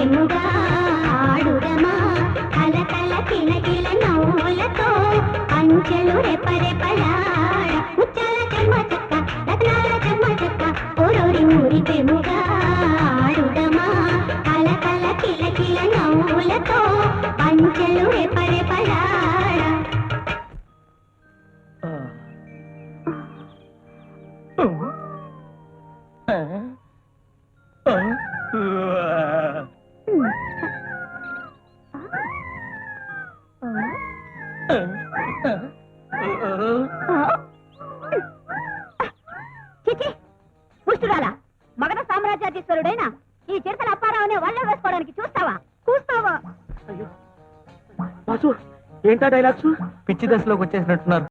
మురిపెముగా ఆడుదమా కలకల కిలకిల నవ్వులతో అంచెలు రెపరెపలాడ ముచ్చాల చెమ్మ చెక్క రత్నాల చెమ్మ చెక్క ఓరోరి మురిపెముగా ఆడుదమా కలకల కిలకిల నవ్వులతో అంచెలు రెపరెపలాడ. పుష్టురాలా మగధ సామ్రాజ్యాధీశ్వరుడైన ఈ చిరతల అప్పారావు అనే వాళ్ళ వేసుకోవడానికి చూస్తావా అయ్యో బాసు ఏంటా డైలాగ్స్? పిచ్చి దశలోకి వచ్చేసినట్టున్నారు.